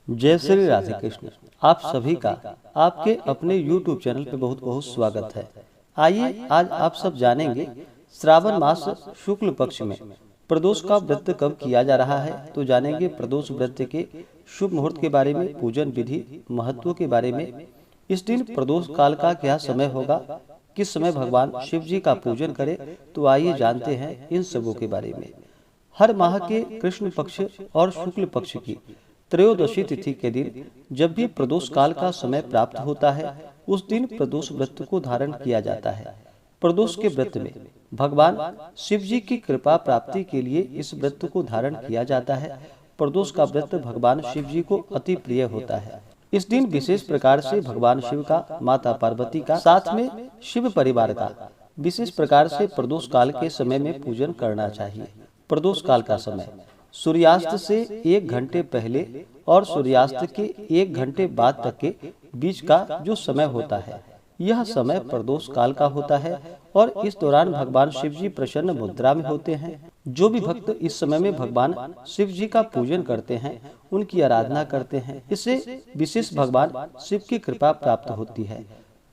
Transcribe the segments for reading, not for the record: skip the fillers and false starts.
जय श्री राधे कृष्ण। आप सभी का आपके अपने YouTube चैनल पे बहुत बहुत स्वागत है। आइए आज आप सब जानेंगे श्रावण मास शुक्ल पक्ष में प्रदोष का व्रत कब किया जा रहा है। तो जानेंगे प्रदोष व्रत के शुभ मुहूर्त के बारे में, पूजन विधि, महत्व के बारे में। इस दिन प्रदोष काल का क्या समय होगा, किस समय भगवान शिव जी का पूजन करें। तो आइए जानते हैं इन सबों के बारे में। हर माह के कृष्ण पक्ष और शुक्ल पक्ष की त्रयोदशी तिथि के दिन जब भी प्रदोष काल का समय प्राप्त होता है, उस दिन प्रदोष व्रत को धारण किया जाता है। प्रदोष के व्रत में भगवान शिव जी की कृपा प्राप्ति के लिए इस व्रत को धारण किया जाता है। प्रदोष का व्रत भगवान शिव जी को अति प्रिय होता है। इस दिन विशेष प्रकार से भगवान शिव का, माता पार्वती का, साथ में शिव परिवार का विशेष प्रकार से प्रदोष काल के समय में पूजन करना चाहिए। प्रदोष काल का समय सूर्यास्त से 1 घंटे पहले और सूर्यास्त के 1 घंटे बाद तक के बीच का जो समय होता है, यह समय प्रदोष काल का होता है। और इस दौरान भगवान शिव जी प्रसन्न मुद्रा में होते हैं। जो भी भक्त इस समय में भगवान शिव जी का पूजन करते हैं, उनकी आराधना करते हैं, इससे विशेष भगवान शिव की कृपा प्राप्त होती है।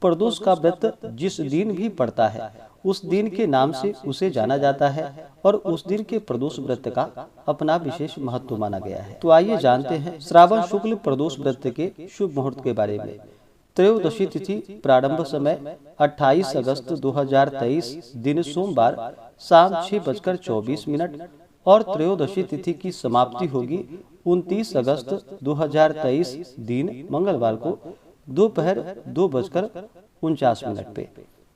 प्रदोष का व्रत जिस दिन भी पड़ता है, उस दिन के नाम से उसे जाना जाता है और उस दिन के प्रदोष व्रत का अपना विशेष महत्व माना गया है। तो आइए जानते हैं श्रावण शुक्ल प्रदोष व्रत के शुभ मुहूर्त के बारे में। त्रयोदशी तिथि प्रारंभ समय 28 अगस्त 2023 दिन सोमवार शाम 6:24 और त्रयोदशी तिथि की समाप्ति होगी 29 अगस्त 2023 दिन मंगलवार को दोपहर 2:49 पे।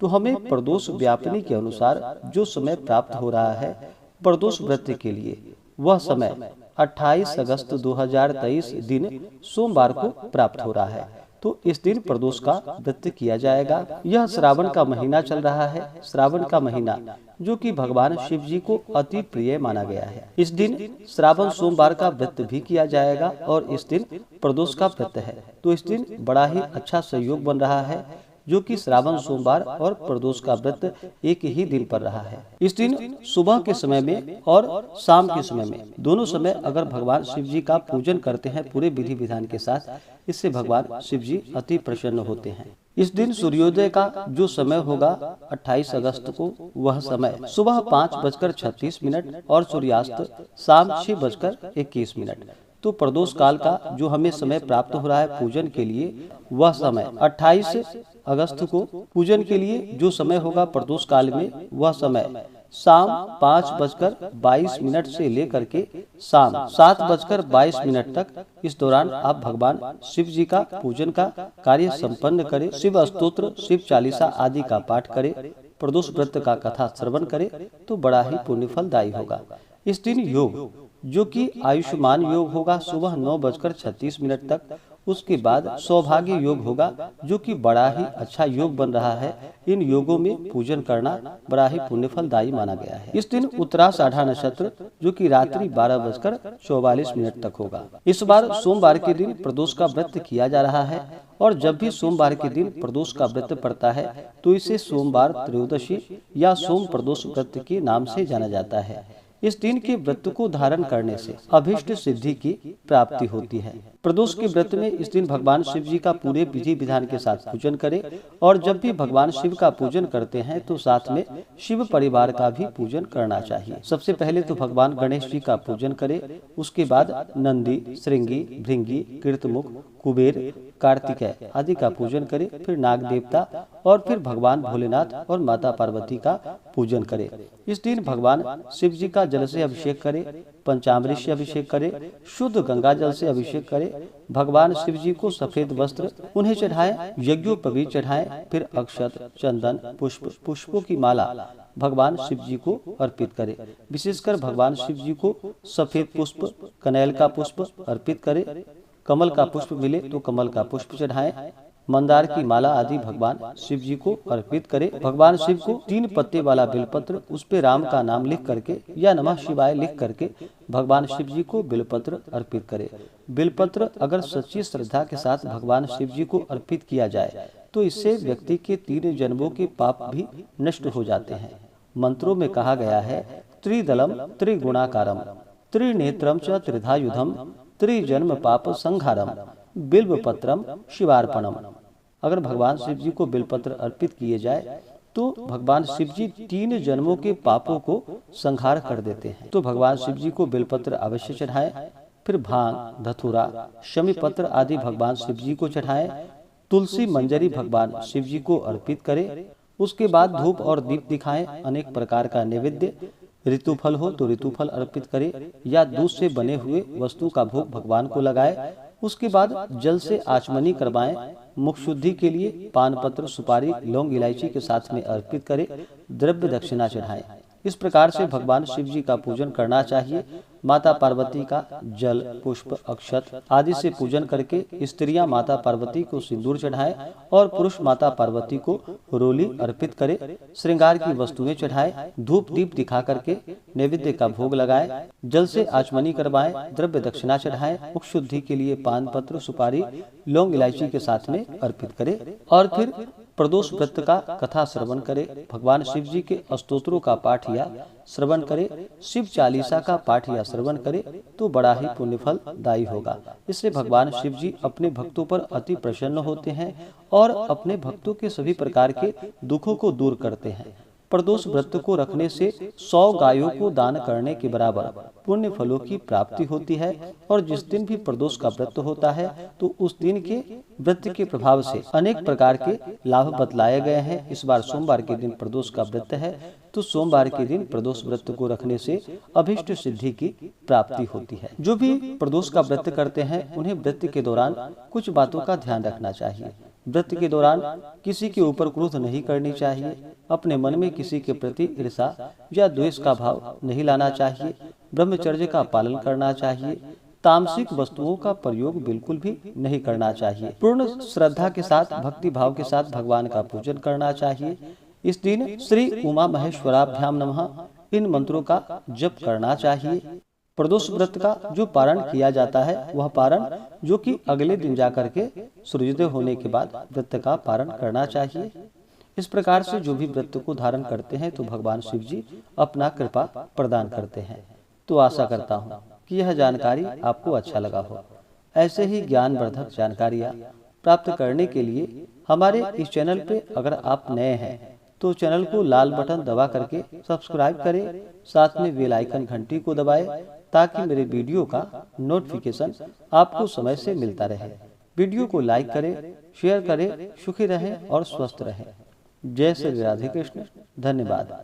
तो हमें प्रदोष व्यापनी के अनुसार जो समय प्राप्त हो रहा है प्रदोष व्रत के लिए, वह समय 28 अगस्त 2023 दिन सोमवार को प्राप्त हो रहा है। तो इस दिन प्रदोष का व्रत किया जाएगा। यह श्रावण का महीना चल रहा है। श्रावण का महीना जो कि भगवान शिव जी को अति प्रिय माना गया है। इस दिन श्रावण सोमवार का व्रत भी किया जाएगा और इस दिन प्रदोष का व्रत है। तो इस दिन बड़ा ही अच्छा संयोग बन रहा है, जो कि श्रावण सोमवार और प्रदोष का व्रत एक ही दिन पर रहा है। इस दिन सुबह के समय में और शाम के समय में, दोनों समय अगर भगवान शिव जी का पूजन करते हैं पूरे विधि विधान के साथ, इससे भगवान शिव जी अति प्रसन्न होते हैं। इस दिन सूर्योदय का जो समय होगा 28 अगस्त को, वह समय सुबह 5:36 और सूर्यास्त शाम 6:21। तो प्रदोष काल का जो हमें समय प्राप्त हो रहा है पूजन के लिए, वह समय 28 अगस्त को पूजन के लिए जो समय होगा प्रदोष काल में, वह समय शाम 5:22 से लेकर के शाम 7:22 तक। इस दौरान आप भगवान शिव जी का पूजन का कार्य संपन्न करें। शिव स्तोत्र, शिव चालीसा आदि का पाठ करें, प्रदोष व्रत का कथा श्रवण करें, तो बड़ा ही पुण्य फलदायी होगा। इस दिन योग जो कि आयुष्मान योग होगा सुबह 9:36 तक। उसके बाद सौभाग्य योग होगा, जो कि बड़ा ही अच्छा योग बन रहा है। इन योगों में पूजन करना बड़ा ही पुण्य फलदायी माना गया है। इस दिन उत्तराषाढ़ा नक्षत्र जो कि रात्रि 12:44 तक होगा। इस बार सोमवार के दिन प्रदोष का व्रत किया जा रहा है और जब भी सोमवार के दिन प्रदोष का व्रत पड़ता है, तो इसे सोमवार त्रयोदशी या सोम प्रदोष व्रत के नाम से जाना जाता है। इस दिन के व्रत को धारण करने से अभिष्ट सिद्धि की प्राप्ति होती है। प्रदोष के व्रत में इस दिन भगवान शिव जी का पूरे विधि विधान के साथ पूजन करें और जब भी भगवान शिव का पूजन करते हैं तो साथ में शिव परिवार का भी पूजन करना चाहिए। सबसे पहले तो भगवान गणेश जी का पूजन करें, उसके बाद नंदी, श्रृंगी, भृंगी, कीर्तमुख, कुबेर, कार्तिकेय आदि का पूजन करें, फिर नाग देवता और फिर भगवान भोलेनाथ और माता पार्वती का पूजन करें। इस दिन भगवान शिव जी का जल से अभिषेक करें, पंचामृत से अभिषेक करें, शुद्ध गंगा जल से अभिषेक करें। भगवान शिव जी को सफेद वस्त्र उन्हें चढ़ाएं, यज्ञोपवीत चढ़ाएं, फिर अक्षत, चंदन, पुष्पों की माला भगवान शिव जी को अर्पित करें। विशेषकर भगवान शिव जी को सफेद पुष्प, कनेल का पुष्प अर्पित करें। कमल का पुष्प मिले तो कमल का पुष्प चढ़ाएं। मंदार की माला आदि भगवान शिव जी को अर्पित करें। भगवान शिव को 3 पत्ते वाला बेलपत्र, उस पे राम का नाम लिख करके या नमः शिवाय लिख करके भगवान शिव जी को बेलपत्र अर्पित करें। बेलपत्र अगर सच्ची श्रद्धा के साथ भगवान शिव जी को अर्पित किया जाए तो इससे व्यक्ति के 3 जन्मों के पाप भी नष्ट हो जाते हैं। मंत्रों में कहा गया है, त्रिदलम त्रिगुणाकारम त्रिनेत्रम च त्रिधायुधम त्रिजन्म पाप संहारम बिल्व पत्रम शिवार्पणम। अगर भगवान शिव जी को बिलपत्र अर्पित किए जाए तो भगवान शिव जी 3 जन्मों के पापों को संहार कर देते हैं। तो भगवान शिव जी को बिलपत्र अवश्य चढ़ाएं। फिर भांग, धतूरा, शमी पत्र आदि भगवान शिव जी को चढ़ाएं। तुलसी मंजरी भगवान शिव जी को अर्पित करें। उसके बाद धूप और दीप दिखाएं। अनेक प्रकार का नैवेद्य, ऋतुफल हो तो ऋतुफल अर्पित करें या दूध से बने हुए वस्तु का भोग भगवान को लगाए। उसके बाद जल से आचमनी करवाएं। मुख शुद्धि के लिए पान पत्र, सुपारी, लौंग, इलायची के साथ में अर्पित करें। द्रव्य दक्षिणा चढ़ाएं। इस प्रकार से भगवान शिव जी का पूजन करना चाहिए। माता पार्वती का जल, पुष्प, अक्षत आदि से पूजन करके स्त्रियां माता पार्वती को सिंदूर चढ़ाएं और पुरुष माता पार्वती को रोली अर्पित करें। श्रृंगार की वस्तुएं चढ़ाएं। धूप दीप दिखा करके नैवेद्य का भोग लगाएं। जल से आचमनी करवाएं। द्रव्य दक्षिणा चढ़ाएं। मुख शुद्धि के लिए पान पत्र, सुपारी, लौंग, इलायची के साथ में अर्पित करें और फिर प्रदोष व्रत का कथा श्रवण करें। भगवान शिव जी के स्तोत्रों का पाठ या श्रवण करें। शिव चालीसा का पाठ या श्रवण करें तो बड़ा ही पुण्यफल दायी होगा। इससे भगवान शिव जी अपने भक्तों पर अति प्रसन्न होते हैं और अपने भक्तों के सभी प्रकार के दुखों को दूर करते हैं। प्रदोष व्रत को रखने से 100 गायों को दान करने के बराबर पुण्य फलों की प्राप्ति होती है। और जिस दिन भी प्रदोष का व्रत होता है तो उस दिन के व्रत के प्रभाव से अनेक प्रकार के लाभ बतलाए गए हैं। इस बार सोमवार के दिन प्रदोष का व्रत है तो सोमवार के दिन प्रदोष व्रत को रखने से अभिष्ट सिद्धि की प्राप्ति होती है। जो भी प्रदोष का व्रत करते हैं उन्हें व्रत के दौरान कुछ बातों का ध्यान रखना चाहिए। व्रत के दौरान किसी के ऊपर क्रोध नहीं करनी चाहिए। अपने मन में किसी के प्रति ईर्ष्या या द्वेष का भाव नहीं लाना चाहिए। ब्रह्मचर्य का पालन करना चाहिए। तामसिक वस्तुओं का प्रयोग बिल्कुल भी नहीं करना चाहिए। पूर्ण श्रद्धा के साथ, भक्ति भाव के साथ भगवान का पूजन करना चाहिए। इस दिन श्री उमा महेश्वराभ्याम नमः इन मंत्रों का जप करना चाहिए। प्रदोष व्रत का जो पारण किया जाता है वह पारण जो कि अगले दिन जाकर के सूर्योदय होने के बाद व्रत का पारण करना चाहिए। इस प्रकार से जो भी व्रत को धारण करते हैं तो भगवान शिव जी अपना कृपा प्रदान करते हैं। तो आशा करता हूँ कि यह जानकारी आपको अच्छा लगा हो। ऐसे ही ज्ञानवर्धक जानकारियाँ प्राप्त करने के लिए हमारे इस चैनल पे अगर आप नए हैं तो चैनल को लाल बटन दबा करके सब्सक्राइब करें। साथ में बेल आइकन घंटी को दबाएं ताकि मेरे वीडियो का नोटिफिकेशन आपको समय से मिलता रहे। वीडियो को लाइक करें, शेयर करें। सुखी रहें और स्वस्थ रहें। जय श्री राधे कृष्ण। धन्यवाद।